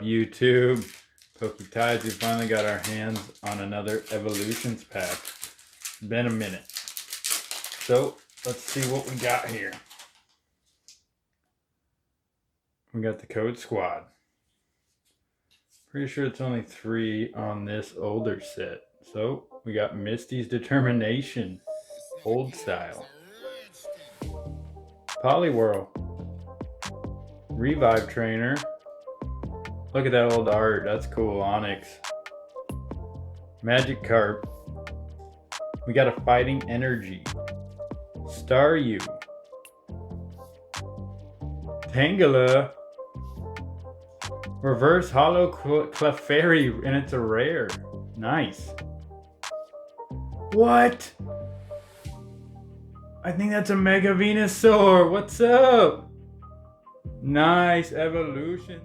YouTube? Poketides, we finally got our hands on another Evolutions pack. It's been a minute. So, let's see what we got here. We got the Code Squad. Pretty sure it's only 3 on this older set. So, we got Misty's Determination. Old style. Poliwhirl. Revive Trainer. Look at that old art. That's cool. Onyx. Magikarp. We got a Fighting Energy. Staryu. Tangela. Reverse Hollow Clefairy, and it's a rare. Nice. What? I think that's a Mega Venusaur. What's up? Nice evolution.